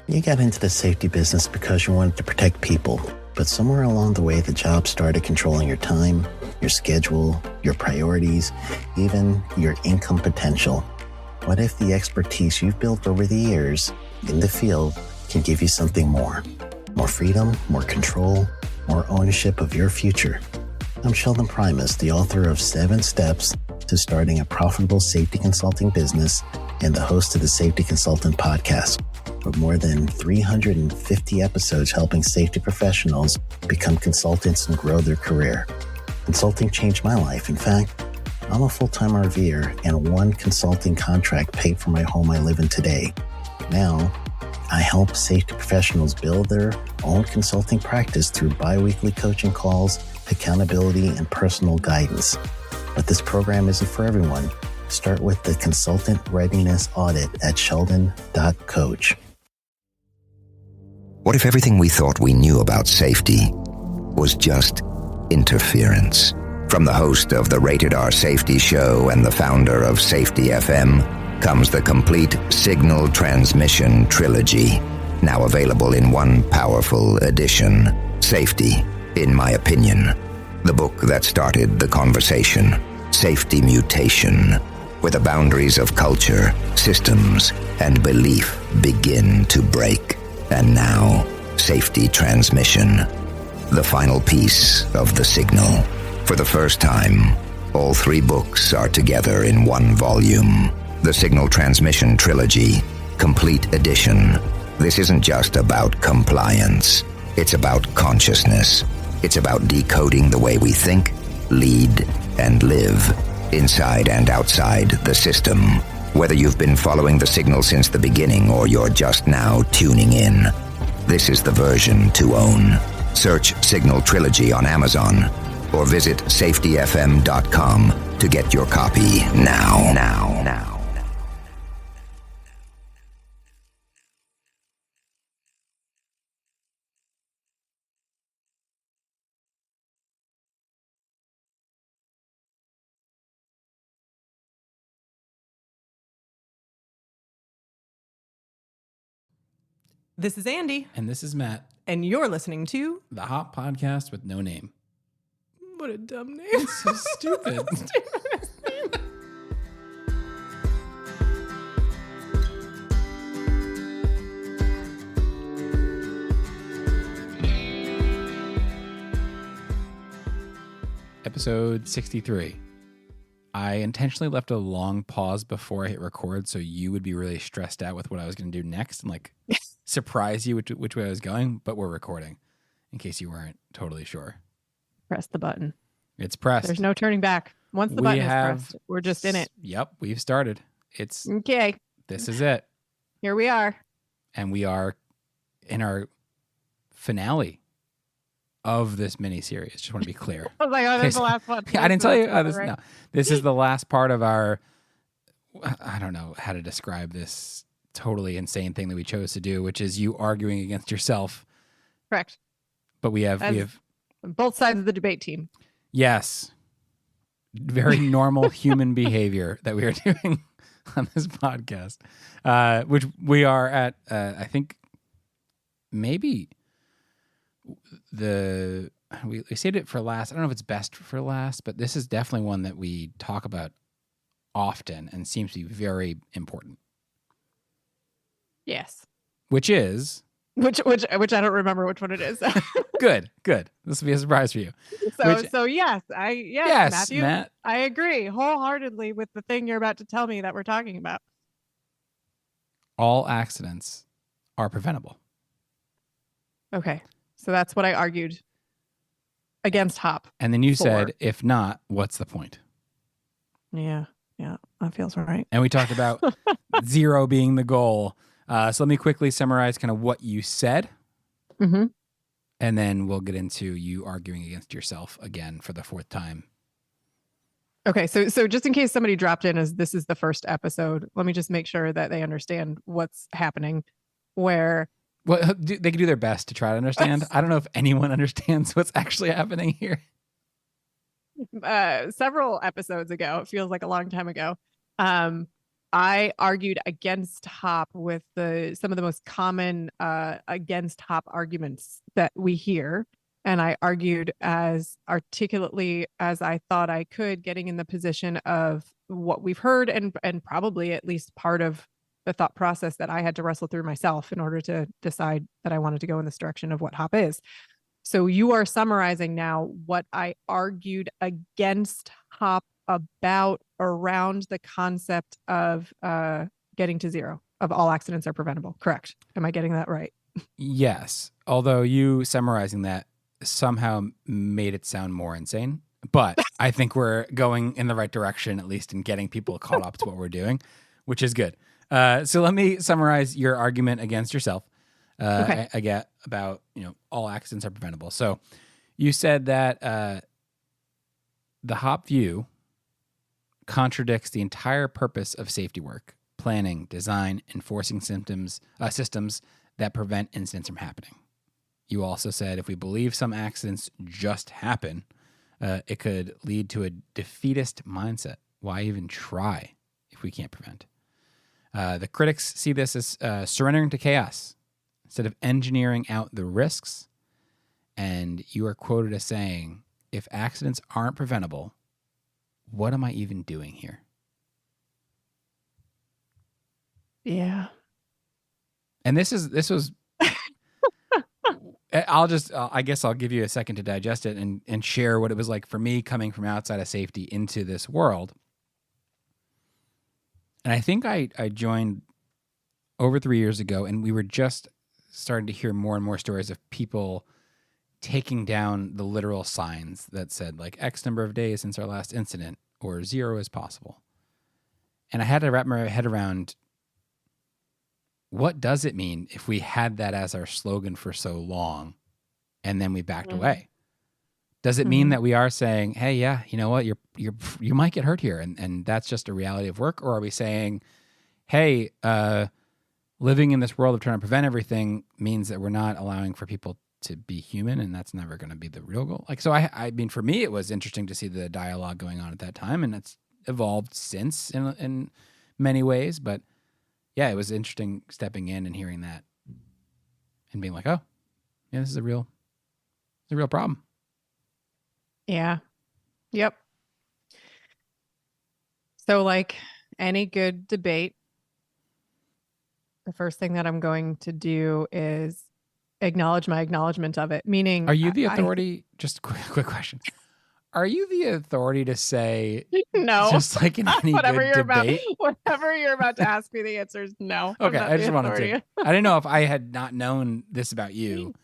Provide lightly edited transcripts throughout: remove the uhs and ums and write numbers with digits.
You got into the safety business because you wanted to protect people, but somewhere along the way, the job started controlling your time, your schedule, your priorities, even your income potential. What if the expertise you've built over the years in the field can give you something more? More freedom, more control, more ownership of your future. I'm Sheldon Primus, the author of 7 Steps to Starting a Profitable Safety Consulting Business and the host of the Safety Consultant Podcast, with more than 350 episodes helping safety professionals become consultants and grow their career. Consulting changed my life. In fact, I'm a full-time RVer, and one consulting contract paid for my home I live in today. Now, I help safety professionals build their own consulting practice through bi-weekly coaching calls, accountability, and personal guidance. But this program isn't for everyone. Start with the Consultant Readiness Audit at sheldon.coach. What if everything we thought we knew about safety was just interference? From the host of the Rated R Safety Show and the founder of Safety FM comes the complete Signal Transmission Trilogy, now available in one powerful edition. Safety, in my opinion, the book that started the conversation. Safety Mutation, where the boundaries of culture, systems, and belief begin to break. And now, Safety Transmission, the final piece of the signal. For the first time, all 3 books are together in one volume. The Signal Transmission Trilogy, Complete Edition. This isn't just about compliance. It's about consciousness. It's about decoding the way we think, lead, and live, inside and outside the system. Whether you've been following the signal since the beginning or you're just now tuning in, this is the version to own. Search Signal Trilogy on Amazon or visit safetyfm.com to get your copy now. This is Andy. And this is Matt. And you're listening to The Hop Podcast with no name. What a dumb name. It's so stupid. Episode 63. I intentionally left a long pause before I hit record so you would be really stressed out with what I was going to do next and like surprise you which way I was going, but we're recording in case you weren't totally sure. Press the button. It's pressed. There's no turning back. Once the button is pressed, we're just in it. Yep, we've started. It's okay. This is it. Here we are. And we are in our finale of this mini-series. Just want to be clear. I was like, oh, that's the last one. I didn't tell you. Right? No. This is the last part of our, I don't know how to describe this totally insane thing that we chose to do, which is you arguing against yourself. Correct. But we have both sides of the debate team. Yes. Very normal human behavior that we are doing on this podcast, which we are at, I think, maybe we saved it for last. I don't know if it's best for last, but this is definitely one that we talk about often and seems to be very important. Yes. Which is which I don't remember which one it is. Good. This will be a surprise for you. So yes, Matthew, Matt. I agree wholeheartedly with the thing you're about to tell me that we're talking about. All accidents are preventable. Okay. So that's what I argued against Hop. And then you said, if not, what's the point? Yeah, that feels right. And we talked about 0 being the goal. So let me quickly summarize kind of what you said. Mm-hmm. And then we'll get into you arguing against yourself again for the 4th time. Okay, so just in case somebody dropped in as this is the first episode, let me just make sure that they understand what's happening. Well, they can do their best to try to understand. I don't know if anyone understands what's actually happening here. Several episodes ago, it feels like a long time ago, I argued against HOP with some of the most common against HOP arguments that we hear. And I argued as articulately as I thought I could, getting in the position of what we've heard and probably at least part of the thought process that I had to wrestle through myself in order to decide that I wanted to go in this direction of what HOP is. So you are summarizing now what I argued against HOP about around the concept of getting to zero, of all accidents are preventable. Correct? Am I getting that right? Yes. Although you summarizing that somehow made it sound more insane. But I think we're going in the right direction, at least in getting people caught up to what we're doing, which is good. So let me summarize your argument against yourself. Okay. I get about, all accidents are preventable. So you said that the HOP view contradicts the entire purpose of safety work, planning, design, enforcing systems that prevent incidents from happening. You also said if we believe some accidents just happen, it could lead to a defeatist mindset. Why even try if we can't prevent? The critics see this as surrendering to chaos instead of engineering out the risks. And you are quoted as saying, if accidents aren't preventable, what am I even doing here? Yeah. And this was, I guess I'll give you a second to digest it and share what it was like for me coming from outside of safety into this world. And I think I joined over 3 years ago, and we were just starting to hear more and more stories of people taking down the literal signs that said like X number of days since our last incident or 0 is possible. And I had to wrap my head around, what does it mean if we had that as our slogan for so long and then we backed away? Does it mean that we are saying, hey, yeah, you know what, you might get hurt here and that's just a reality of work? Or are we saying, hey, living in this world of trying to prevent everything means that we're not allowing for people to be human, and that's never going to be the real goal? Like, so I mean, for me, it was interesting to see the dialogue going on at that time, and it's evolved since in many ways. But yeah, it was interesting stepping in and hearing that and being like, oh, yeah, this is a real problem. Yeah. Yep. So like any good debate, the first thing that I'm going to do is acknowledge my acknowledgement of it. Meaning, are you the authority? Just quick question. Are you the authority to say no? Just like in any good debate? Whatever you're about to ask me, the answer is no. Okay, I just wanted to. I didn't know if I had not known this about you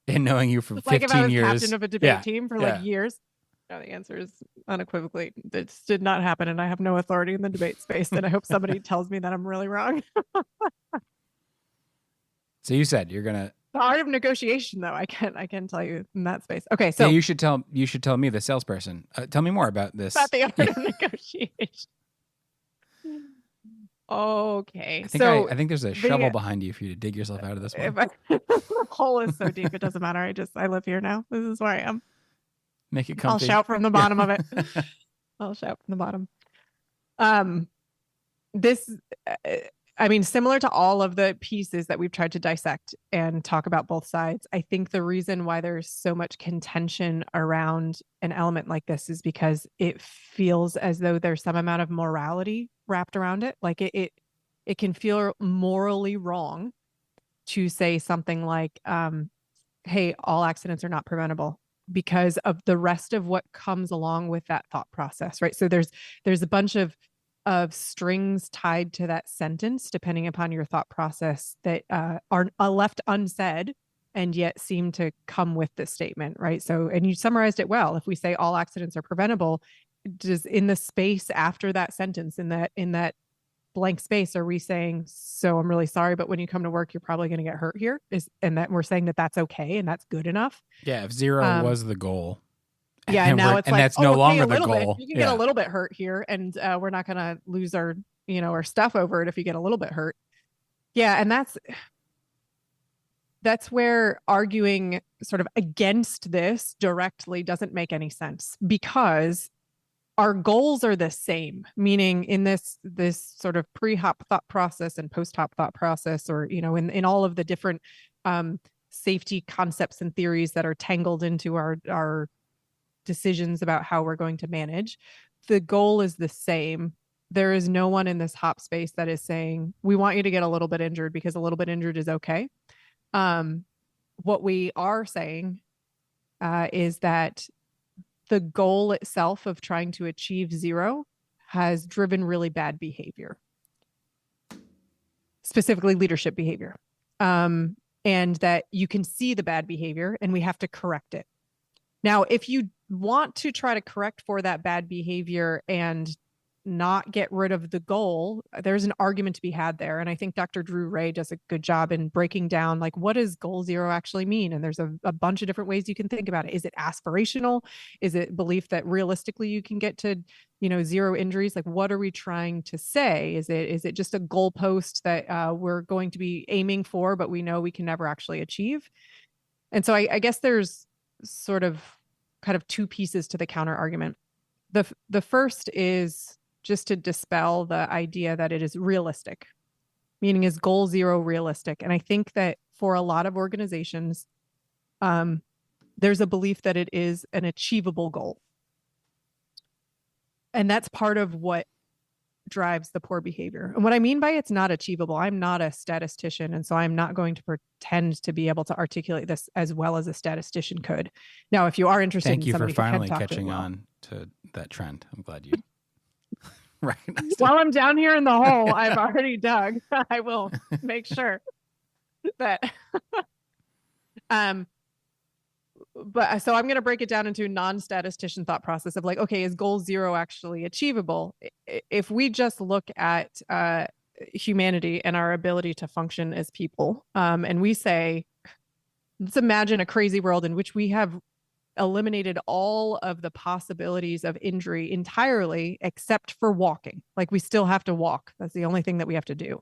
and knowing you for 15 like if I was years. captain of a debate team for like years. No, the answer is unequivocally, this did not happen, and I have no authority in the debate space. And I hope somebody tells me that I'm really wrong. So you said you're gonna. The art of negotiation, though, I can tell you in that space. Okay, so yeah, you should tell me, the salesperson. Tell me more about this. About the art of negotiation. Okay, I think there's a shovel behind you for you to dig yourself out of this one. The hole is so deep, it doesn't matter. I live here now. This is where I am. Make it comfy. I'll shout from the bottom of it. I'll shout from the bottom. Similar to all of the pieces that we've tried to dissect and talk about both sides, I think the reason why there's so much contention around an element like this is because it feels as though there's some amount of morality wrapped around it. Like it can feel morally wrong to say something like, hey, all accidents are not preventable, because of the rest of what comes along with that thought process, right? So there's a bunch of strings tied to that sentence, depending upon your thought process, that are left unsaid and yet seem to come with this statement, right? So, and you summarized it well. If we say all accidents are preventable, does in the space after that sentence, in that blank space, are we saying, so I'm really sorry, but when you come to work, you're probably going to get hurt here? And that we're saying that that's okay and that's good enough? Yeah, if 0 was the goal. Yeah, and now it's like, that's no longer the goal. You can get a little bit hurt here, and we're not going to lose our stuff over it if you get a little bit hurt. Yeah, and that's where arguing sort of against this directly doesn't make any sense, because our goals are the same, meaning in this sort of pre-hop thought process and post-hop thought process, or, you know, in all of the different safety concepts and theories that are tangled into our decisions about how we're going to manage, the goal is the same. There is no one in this hop space that is saying, we want you to get a little bit injured because a little bit injured is okay. What we are saying is that the goal itself of trying to achieve zero has driven really bad behavior, specifically leadership behavior. And that you can see the bad behavior and we have to correct it. Now, if you want to try to correct for that bad behavior and not get rid of the goal, there's an argument to be had there. And I think Dr. Drew Ray does a good job in breaking down, like, what does goal zero actually mean? And there's a bunch of different ways you can think about it. Is it aspirational? Is it belief that realistically you can get to, you know, zero injuries? Like, what are we trying to say? Is it just a goalpost that we're going to be aiming for, but we know we can never actually achieve? And so I guess there's sort of kind of two pieces to the counter argument. The first is just to dispel the idea that it is realistic, meaning is goal zero realistic? And I think that for a lot of organizations, there's a belief that it is an achievable goal. And that's part of what drives the poor behavior. And what I mean by it's not achievable, I'm not a statistician, and so I'm not going to pretend to be able to articulate this as well as a statistician could. Now, if you are interested Thank in you for somebody who finally can talk catching really well. on to that trend. I'm glad you recognized it. While I'm down here in the hole I've already dug, I will make sure that but so I'm going to break it down into non-statistician thought process of like, okay, is goal zero actually achievable? If we just look at humanity and our ability to function as people, and we say, let's imagine a crazy world in which we have eliminated all of the possibilities of injury entirely except for walking. Like, we still have to walk. That's the only thing that we have to do.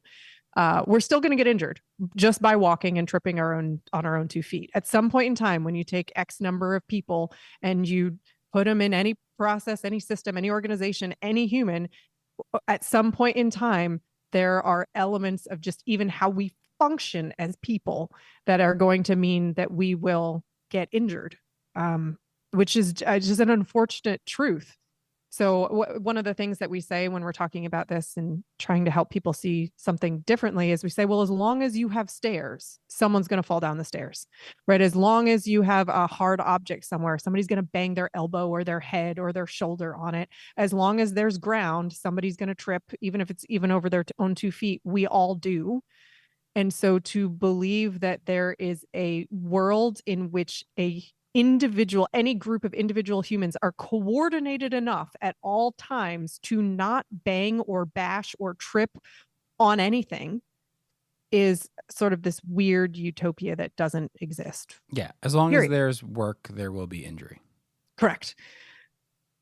We're still going to get injured just by walking and tripping on our own 2 feet. At some point in time, when you take X number of people and you put them in any process, any system, any organization, any human, at some point in time, there are elements of just even how we function as people that are going to mean that we will get injured, which is just an unfortunate truth. So one of the things that we say when we're talking about this and trying to help people see something differently is we say, well, as long as you have stairs, someone's going to fall down the stairs, right? As long as you have a hard object somewhere, somebody's going to bang their elbow or their head or their shoulder on it. As long as there's ground, somebody's going to trip, even if it's even over their own 2 feet. We all do. And so to believe that there is a world in which any group of individual humans are coordinated enough at all times to not bang or bash or trip on anything is sort of this weird utopia that doesn't exist. Yeah. As long Period. as there's work, there will be injury. Correct.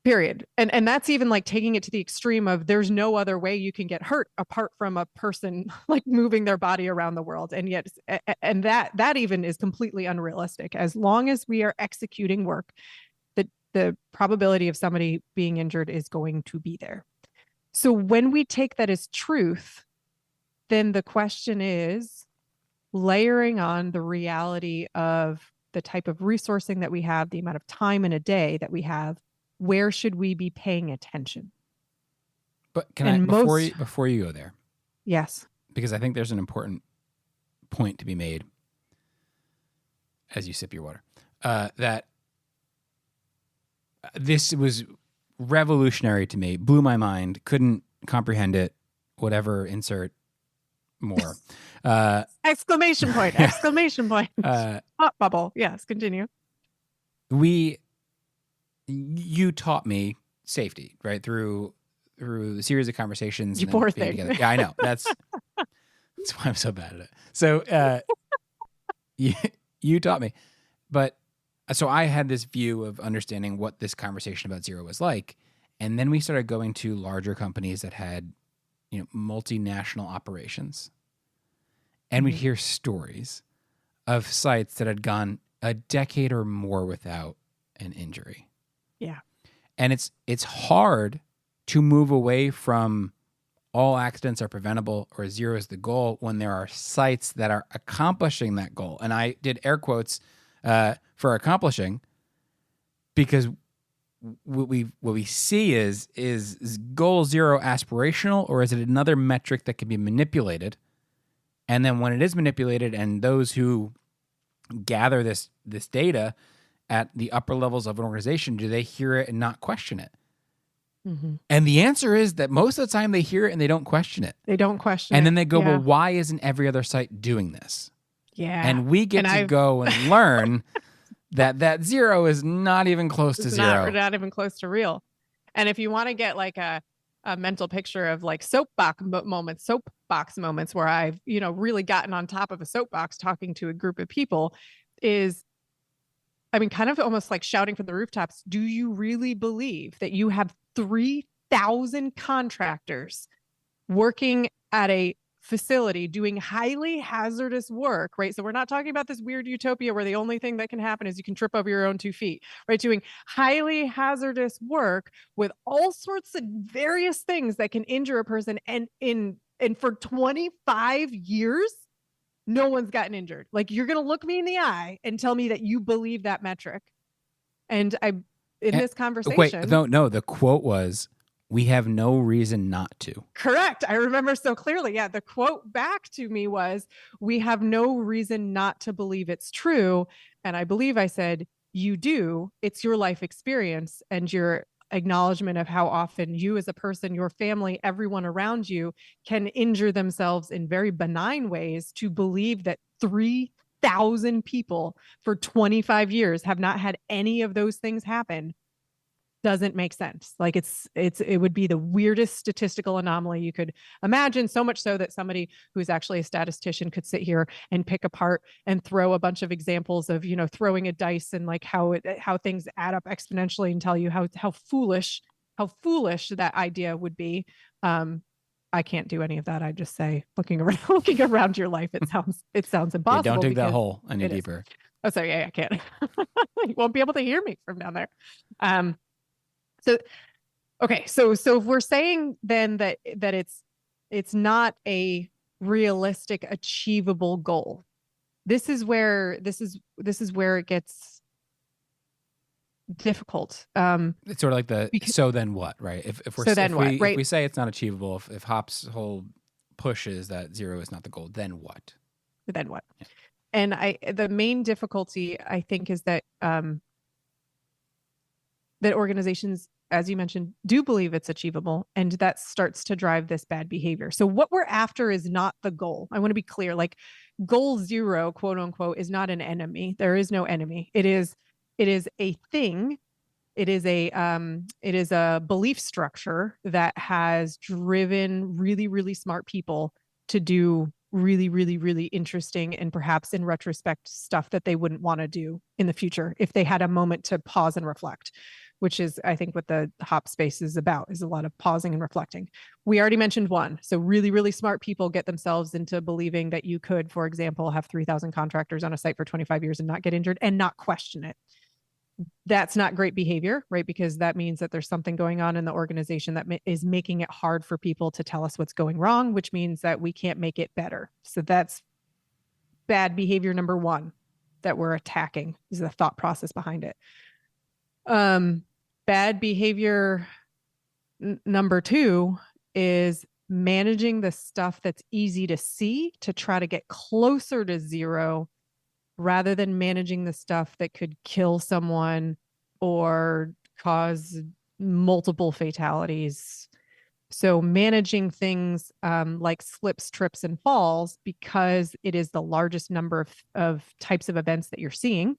Period. And that's even like taking it to the extreme of there's no other way you can get hurt apart from a person like moving their body around the world. And yet, and that even is completely unrealistic. As long as we are executing work, the probability of somebody being injured is going to be there. So when we take that as truth, then the question is layering on the reality of the type of resourcing that we have, the amount of time in a day that we have. Where should we be paying attention? But before you go there? Yes. Because I think there's an important point to be made as you sip your water. That this was revolutionary to me, blew my mind, couldn't comprehend it, whatever, insert more. Exclamation point, exclamation point. Hot bubble. Yes, continue. You taught me safety, right? Through the series of conversations. You poor thing. Together. Yeah, I know. That's why I'm so bad at it. So you taught me. But so I had this view of understanding what this conversation about zero was like. And then we started going to larger companies that had, multinational operations. And we'd hear stories of sites that had gone a decade or more without an injury. Yeah. And it's hard to move away from all accidents are preventable or zero is the goal when there are sites that are accomplishing that goal. And I did air quotes for accomplishing, because what we see is goal zero aspirational, or is it another metric that can be manipulated? And then when it is manipulated, and those who gather this data at the upper levels of an organization, do they hear it and not question it? Mm-hmm. And the answer is that most of the time they hear it and they don't question it. They don't question it. And then they go, well, why isn't every other site doing this? Yeah. And we get to go and learn that zero is not even close to zero. Not even close to real. And if you want to get like a mental picture of like soapbox moments where I've, really gotten on top of a soapbox talking to a group of people, is, I mean, kind of almost like shouting from the rooftops. Do you really believe that you have 3,000 contractors working at a facility doing highly hazardous work, right? So we're not talking about this weird utopia where the only thing that can happen is you can trip over your own 2 feet, right? Doing highly hazardous work with all sorts of various things that can injure a person. And for 25 years, no one's gotten injured. Like, you're going to look me in the eye and tell me that you believe that metric. And this conversation. Wait, no, the quote was, we have no reason not to. Correct. I remember so clearly. Yeah. The quote back to me was, we have no reason not to believe it's true. And I believe I said, you do. It's your life experience and your acknowledgement of how often you as a person, your family, everyone around you can injure themselves in very benign ways to believe that 3,000 people for 25 years have not had any of those things happen. Doesn't make sense. Like, it would be the weirdest statistical anomaly you could imagine, so much so that somebody who's actually a statistician could sit here and pick apart and throw a bunch of examples of, throwing a dice and like how things add up exponentially and tell you how foolish that idea would be. I can't do any of that. I just say, looking around your life, it sounds impossible. Yeah, don't dig that hole any deeper. Oh, sorry. Yeah, I can't. You won't be able to hear me from down there. So if we're saying then that it's not a realistic, achievable goal, this is where it gets difficult. It's sort of like so then what, right? If we say it's not achievable, if Hop's whole push is that zero is not the goal, then what? Then what? Yeah. And the main difficulty, I think, is that that organizations, as you mentioned, do believe it's achievable, and that starts to drive this bad behavior. So what we're after is not the goal. I want to be clear, like, goal zero, quote unquote, is not an enemy. There is no enemy. It is a thing. It is a belief structure that has driven really, really smart people to do really, really, really interesting and perhaps in retrospect stuff that they wouldn't want to do in the future if they had a moment to pause and reflect, which is, I think, what the Hop space is about, is a lot of pausing and reflecting. We already mentioned one. So really, really smart people get themselves into believing that you could, for example, have 3,000 contractors on a site for 25 years and not get injured and not question it. That's not great behavior, right? Because that means that there's something going on in the organization that is making it hard for people to tell us what's going wrong, which means that we can't make it better. So that's bad behavior number one that we're attacking, is the thought process behind it. Bad behavior number two is managing the stuff that's easy to see to try to get closer to zero, rather than managing the stuff that could kill someone or cause multiple fatalities. So managing things like slips, trips, and falls, because it is the largest number of types of events that you're seeing,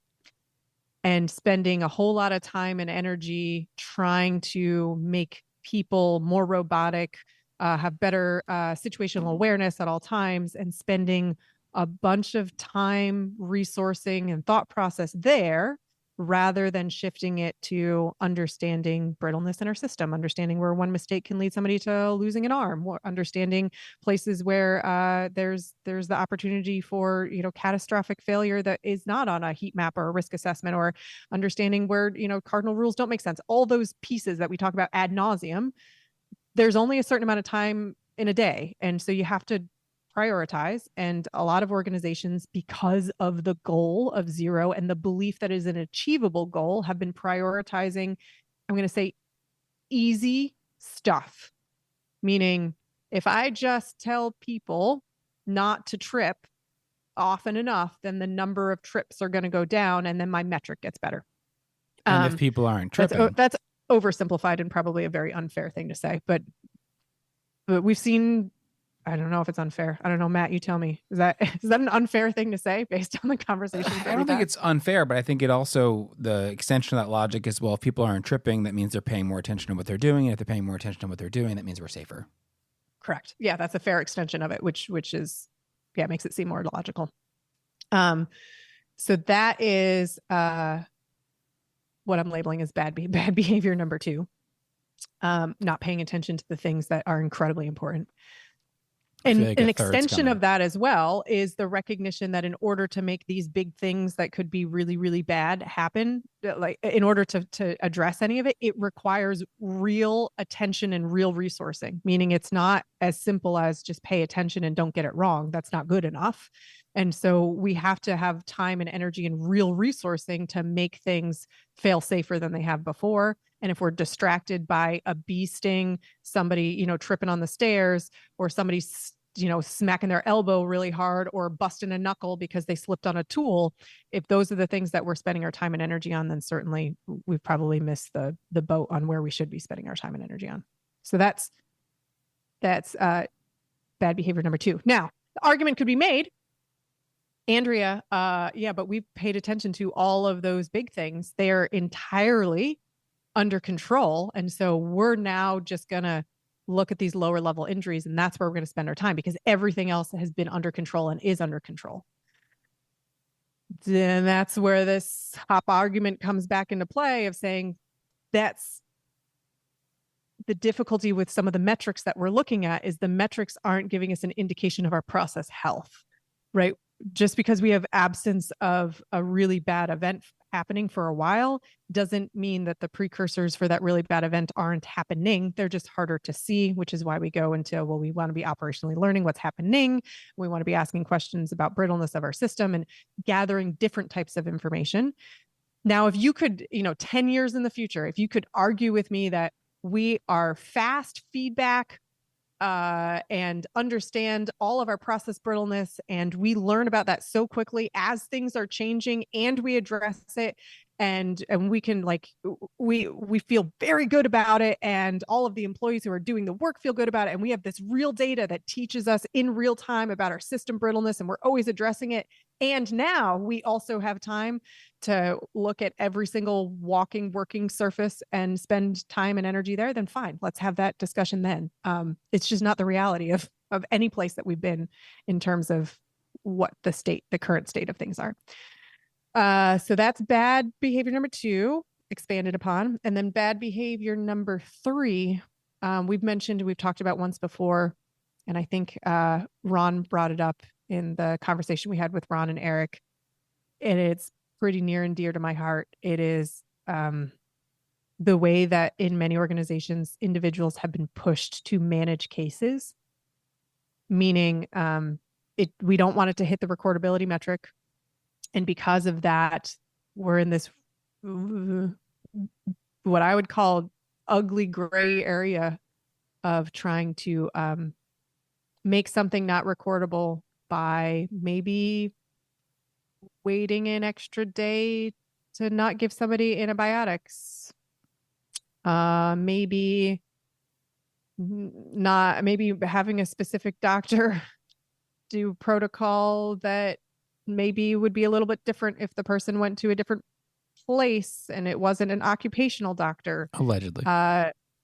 and spending a whole lot of time and energy trying to make people more robotic, have better situational awareness at all times, and spending a bunch of time, resourcing, and thought process there, rather than shifting it to understanding brittleness in our system, understanding where one mistake can lead somebody to losing an arm, or understanding places where there's the opportunity for, catastrophic failure that is not on a heat map or a risk assessment, or understanding where, cardinal rules don't make sense. All those pieces that we talk about ad nauseum, there's only a certain amount of time in a day. And so you have to prioritize. And a lot of organizations, because of the goal of zero and the belief that is an achievable goal, have been prioritizing, I'm going to say, easy stuff. Meaning, if I just tell people not to trip often enough, then the number of trips are going to go down, and then my metric gets better. And if people aren't tripping, that's oversimplified and probably a very unfair thing to say, but we've seen, I don't know if it's unfair. I don't know, Matt, you tell me. Is that an unfair thing to say based on the conversation? I don't think it's unfair, but I think it also, the extension of that logic is, well, if people aren't tripping, that means they're paying more attention to what they're doing. And if they're paying more attention to what they're doing, that means we're safer. Correct. Yeah, that's a fair extension of it, which is, makes it seem more logical. So that is what I'm labeling as bad behavior number 2. Not paying attention to the things that are incredibly important. And like an extension of that as well is the recognition that in order to make these big things that could be really, really bad happen, like in order to address any of it, it requires real attention and real resourcing, meaning it's not as simple as just pay attention and don't get it wrong. That's not good enough. And so we have to have time and energy and real resourcing to make things fail safer than they have before. And if we're distracted by a bee sting, somebody, tripping on the stairs, or somebody, smacking their elbow really hard, or busting a knuckle because they slipped on a tool, if those are the things that we're spending our time and energy on, then certainly we've probably missed the boat on where we should be spending our time and energy on. So that's bad behavior number 2. Now, the argument could be made, Andrea, but we've paid attention to all of those big things. They are entirely under control. And so we're now just going to look at these lower level injuries, and that's where we're going to spend our time, because everything else has been under control and is under control. Then that's where this hop argument comes back into play of saying that's the difficulty with some of the metrics that we're looking at, is the metrics aren't giving us an indication of our process health, right? Just because we have absence of a really bad event happening for a while doesn't mean that the precursors for that really bad event aren't happening. They're just harder to see, which is why we go into, well, we want to be operationally learning what's happening. We want to be asking questions about brittleness of our system and gathering different types of information. Now, if you could, 10 years in the future, if you could argue with me that we are fast feedback and understand all of our process brittleness, and we learn about that so quickly as things are changing, and we address it, and we can, like, we feel very good about it, and all of the employees who are doing the work feel good about it, and we have this real data that teaches us in real time about our system brittleness, and we're always addressing it. And now we also have time to look at every single working surface and spend time and energy there, then fine, let's have that discussion then. It's just not the reality of any place that we've been in terms of what the current state of things are. So that's bad behavior number 2, expanded upon. And then bad behavior number 3, we've talked about once before, and I think Ron brought it up in the conversation we had with Ron and Eric, and it's pretty near and dear to my heart. It is the way that in many organizations, individuals have been pushed to manage cases, meaning we don't want it to hit the recordability metric. And because of that, we're in this, what I would call ugly gray area of trying to make something not recordable by maybe waiting an extra day to not give somebody antibiotics. Maybe having a specific doctor do protocol that maybe would be a little bit different if the person went to a different place and it wasn't an occupational doctor.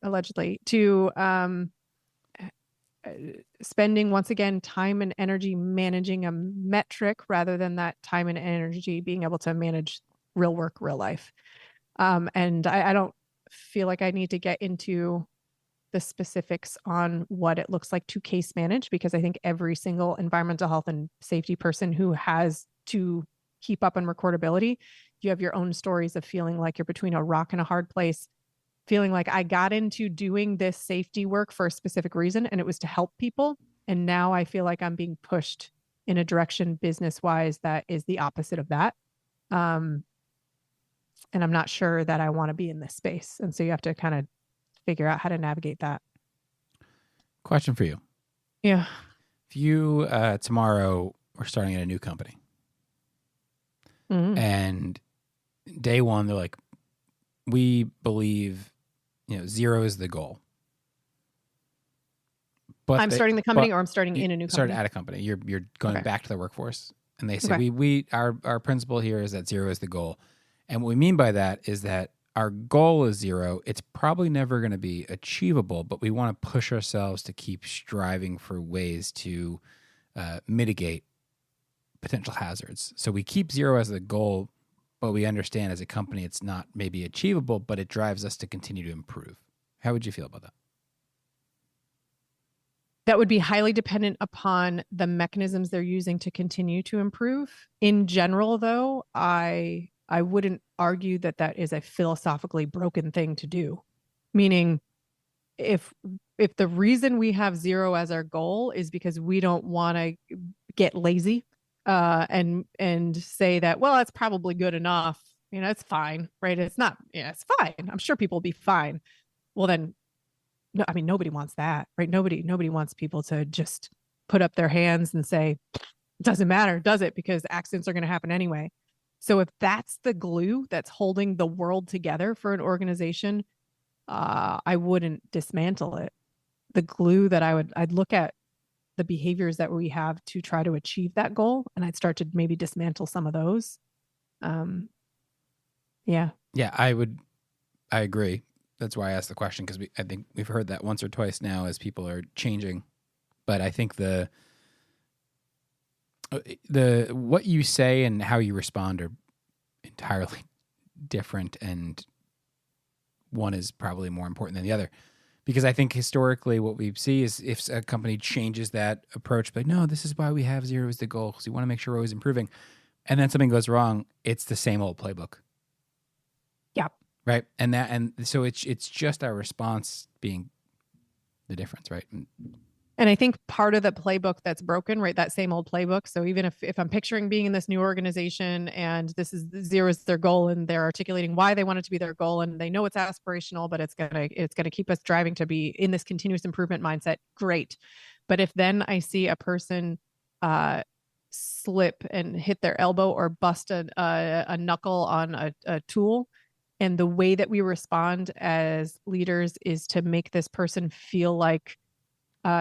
Allegedly to spending, once again, time and energy managing a metric rather than that time and energy being able to manage real work, real life. And I don't feel like I need to get into the specifics on what it looks like to case manage, because I think every single environmental health and safety person who has to keep up on recordability, you have your own stories of feeling like you're between a rock and a hard place, feeling like I got into doing this safety work for a specific reason, and it was to help people. And now I feel like I'm being pushed in a direction business wise that is the opposite of that. And I'm not sure that I want to be in this space. And so you have to kind of figure out how to navigate that. Question for you. Yeah. If you tomorrow were starting at a new company and day one, they're like, we believe, zero is the goal. But I'm starting the company, or I'm starting in a new company? Started at a company. You're going back to the workforce. And they say, our principle here is that zero is the goal. And what we mean by that is that our goal is zero. It's probably never going to be achievable, but we want to push ourselves to keep striving for ways to mitigate potential hazards. So we keep zero as the goal, but we understand as a company it's not maybe achievable, but it drives us to continue to improve. How would you feel about that? That would be highly dependent upon the mechanisms they're using to continue to improve. In general, though, I wouldn't argue that that is a philosophically broken thing to do. Meaning, if the reason we have zero as our goal is because we don't want to get lazy and say that, well, that's probably good enough. It's fine, right? It's not. Yeah, it's fine. I'm sure people will be fine. Well, then. No, I mean, nobody wants that, right? Nobody wants people to just put up their hands and say, it doesn't matter, does it? Because accidents are going to happen anyway. So if that's the glue that's holding the world together for an organization, I wouldn't dismantle it. The glue that I'd look at the behaviors that we have to try to achieve that goal, and I'd start to maybe dismantle some of those. Yeah. Yeah, I agree. That's why I asked the question, because I think we've heard that once or twice now as people are changing. But I think the what you say and how you respond are entirely different, and one is probably more important than the other. Because I think historically what we see is if a company changes that approach, but no, this is why we have zero as the goal, because we want to make sure we're always improving. And then something goes wrong, it's the same old playbook. Yeah. Right. And so it's just our response being the difference, right? And I think part of the playbook that's broken, right? That same old playbook. So even if I'm picturing being in this new organization and this is zero is their goal, and they're articulating why they want it to be their goal, and they know it's aspirational, but it's gonna keep us driving to be in this continuous improvement mindset. Great. But if then I see a person slip and hit their elbow or bust a knuckle on a tool, and the way that we respond as leaders is to make this person feel like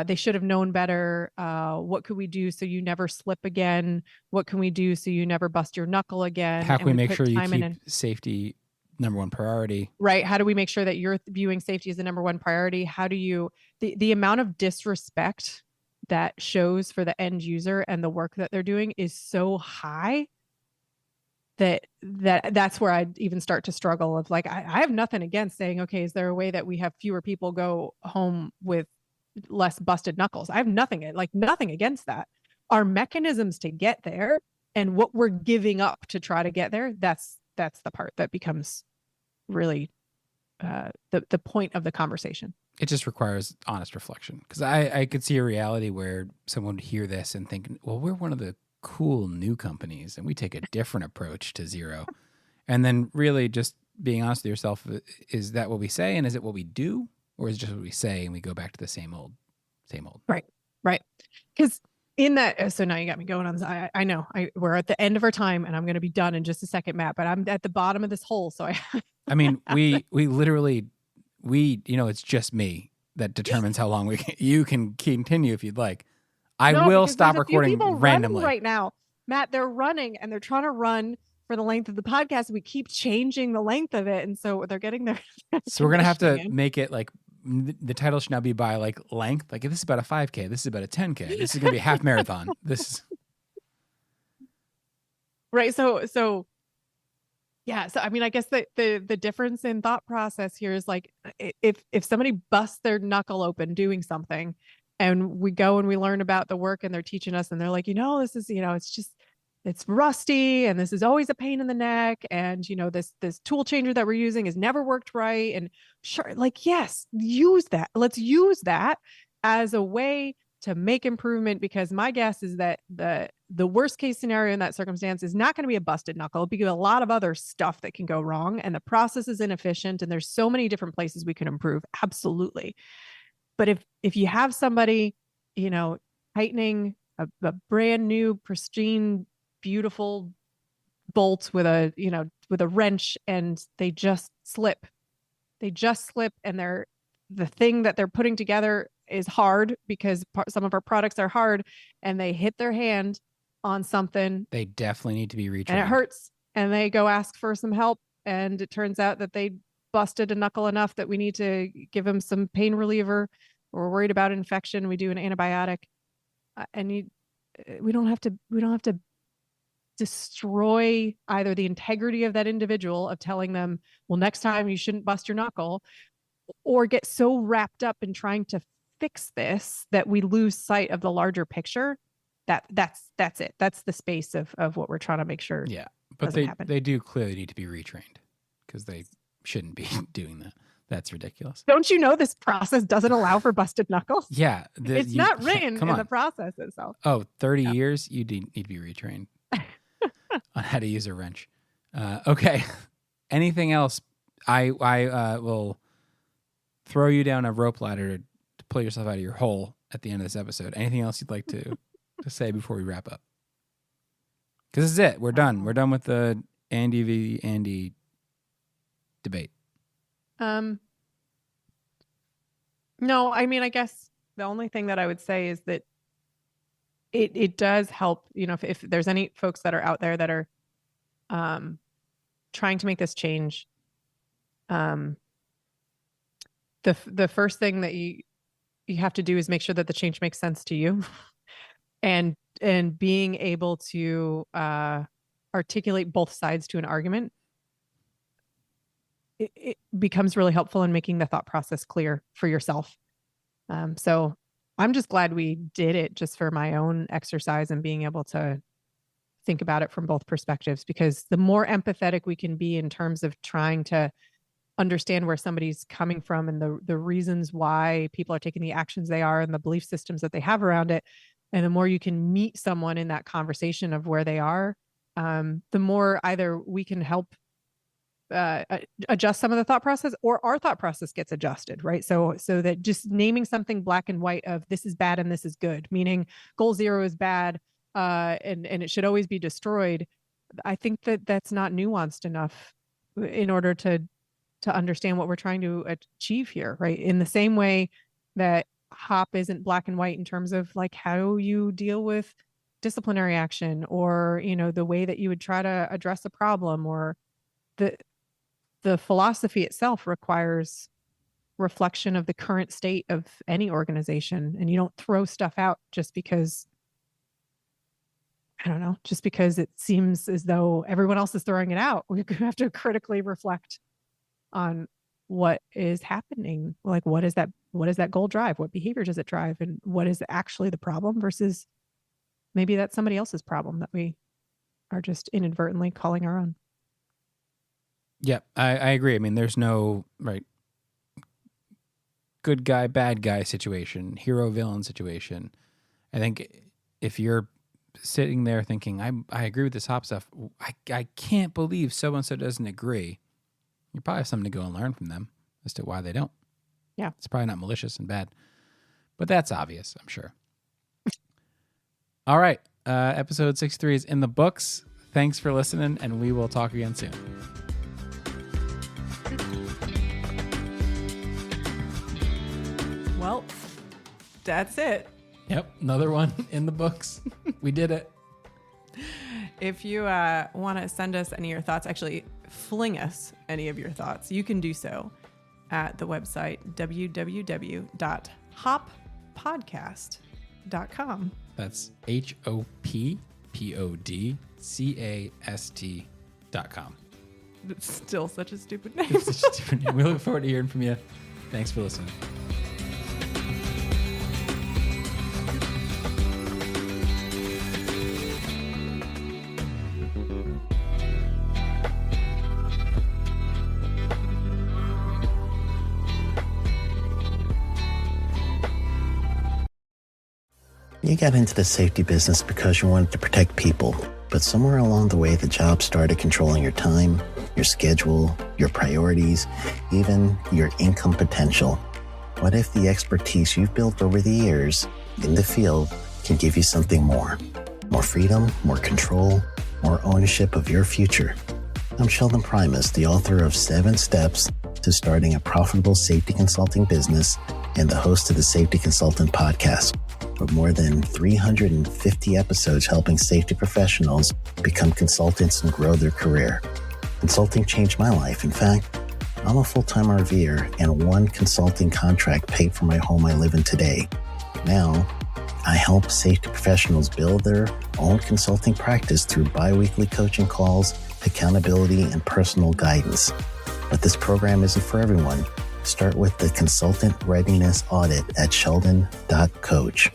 they should have known better. What could we do so you never slip again? What can we do so you never bust your knuckle again? How can we make sure you keep safety number one priority? Right. How do we make sure that you're viewing safety as the number one priority? How do you, the amount of disrespect that shows for the end user and the work that they're doing is so high that's where I'd even start to struggle of like, I have nothing against saying, okay, is there a way that we have fewer people go home with less busted knuckles? I have nothing against that. Our mechanisms to get there and what we're giving up to try to get there, that's the part that becomes really the point of the conversation. It just requires honest reflection, because I could see a reality where someone would hear this and think, well, we're one of the cool new companies and we take a different approach to zero. And then really just being honest with yourself, is that what we say and is it what we do, or is it just what we say and we go back to the same old? Right. Because in that, so now you got me going on this. I know we're at the end of our time and I'm going to be done in just a second, Matt, but I'm at the bottom of this hole. So I mean, we literally, it's just me that determines how long you can continue if you'd like. I will stop recording randomly right now. Matt, they're running and they're trying to run for the length of the podcast. We keep changing the length of it. And so they're getting there. So we're going to have to make it like, the title should now be by like length. Like if this is about a 5K, this is about a 10K. This is going to be a half marathon. This is right. So Yeah. So, I mean, I guess the difference in thought process here is like, if somebody busts their knuckle open doing something, and we go and we learn about the work and they're teaching us, and they're like, this is, it's rusty, and this is always a pain in the neck. And, this tool changer that we're using has never worked right. And sure, like, yes, use that. Let's use that as a way to make improvement, because my guess is that the worst case scenario in that circumstance is not going to be a busted knuckle. It'll be a lot of other stuff that can go wrong, and the process is inefficient, and there's so many different places we can improve. Absolutely. But if you have somebody, tightening a brand new, pristine, beautiful bolt with a wrench, and they just slip, and the thing that they're putting together is hard, because some of our products are hard, and they hit their hand on something. They definitely need to be retrained. And it hurts, and they go ask for some help, and it turns out that they busted a knuckle enough that we need to give them some pain reliever. We're worried about infection. We do an antibiotic, and we don't have to destroy either the integrity of that individual of telling them, well, next time you shouldn't bust your knuckle, or get so wrapped up in trying to fix this that we lose sight of the larger picture. That's it. That's the space of what we're trying to make sure. Yeah, but they do clearly need to be retrained, because they shouldn't be doing that. That's ridiculous. Don't you know this process doesn't allow for busted knuckles? Yeah. It's not written in the process itself. Oh, 30 years? You need to be retrained on how to use a wrench. Okay. Anything else? I will throw you down a rope ladder to pull yourself out of your hole at the end of this episode. Anything else you'd like to say before we wrap up? Because this is it. We're done. We're done with the Andy v. Andy debate. No, I mean, I guess the only thing that I would say is that it does help, if there's any folks that are out there that are trying to make this change. The first thing that you have to do is make sure that the change makes sense to you, and being able to articulate both sides to an argument. It becomes really helpful in making the thought process clear for yourself. So I'm just glad we did it, just for my own exercise and being able to think about it from both perspectives, because the more empathetic we can be in terms of trying to understand where somebody's coming from, and the reasons why people are taking the actions they are, and the belief systems that they have around it, and the more you can meet someone in that conversation of where they are, the more either we can help adjust some of the thought process, or our thought process gets adjusted, right? So that just naming something black and white of this is bad and this is good, meaning goal zero is bad, and it should always be destroyed. I think that's not nuanced enough in order to understand what we're trying to achieve here, right? In the same way that HOP isn't black and white in terms of like how you deal with disciplinary action, or the way that you would try to address a problem, or the philosophy itself requires reflection of the current state of any organization. And you don't throw stuff out just because it seems as though everyone else is throwing it out. We have to critically reflect on what is happening. Like, what does that goal drive? What behavior does it drive? And what is actually the problem, versus maybe that's somebody else's problem that we are just inadvertently calling our own. Yeah, I agree. I mean, there's no good guy, bad guy situation, hero villain situation. I think if you're sitting there thinking, I agree with this HOP stuff, I can't believe so-and-so doesn't agree, you probably have something to go and learn from them as to why they don't. Yeah. It's probably not malicious and bad, but that's obvious, I'm sure. All right. Episode 63 is in the books. Thanks for listening, and we will talk again soon. Well, that's it. Yep, another one in the books. We did it. If you want to send us any of your thoughts, actually fling us any of your thoughts, you can do so at the website www.hoppodcast.com. That's HOPPODCAST.com. It's still such a stupid name. It's such a stupid name. We look forward to hearing from you. Thanks for listening. You got into the safety business because you wanted to protect people, but somewhere along the way, the job started controlling your time, your schedule, your priorities, even your income potential. What if the expertise you've built over the years in the field can give you something more? More freedom, more control, more ownership of your future. I'm Sheldon Primus, the author of 7 Steps to Starting a Profitable Safety Consulting Business and the host of the Safety Consultant Podcast, with more than 350 episodes helping safety professionals become consultants and grow their career. Consulting changed my life. In fact, I'm a full-time RVer, and one consulting contract paid for my home I live in today. Now, I help safety professionals build their own consulting practice through bi-weekly coaching calls, accountability, and personal guidance. But this program isn't for everyone. Start with the Consultant Readiness Audit at sheldon.coach.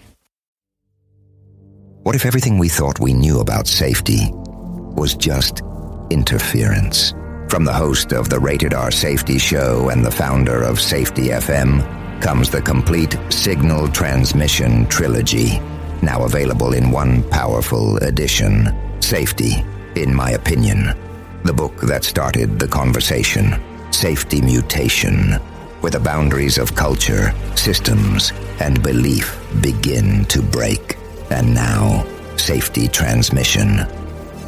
What if everything we thought we knew about safety was just interference? From the host of the Rated R Safety Show and the founder of Safety FM comes the complete signal transmission trilogy, now available in one powerful edition. Safety, in my opinion, the book that started the conversation. Safety Mutation, where the boundaries of culture, systems, and belief begin to break. And now, Safety Transmission,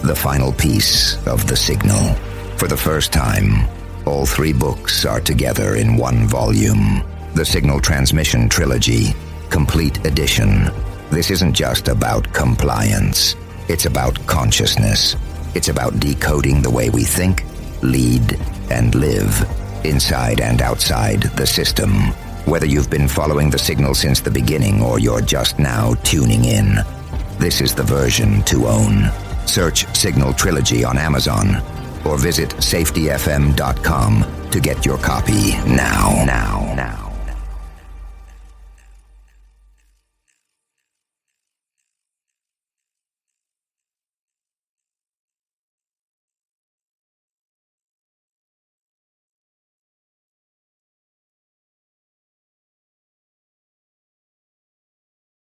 the final piece of the signal. For the first time, all 3 books are together in one volume. The Signal Transmission Trilogy, Complete Edition. This isn't just about compliance. It's about consciousness. It's about decoding the way we think, lead, and live, inside and outside the system. Whether you've been following the signal since the beginning or you're just now tuning in, this is the version to own. Search Signal Trilogy on Amazon or visit safetyfm.com to get your copy now.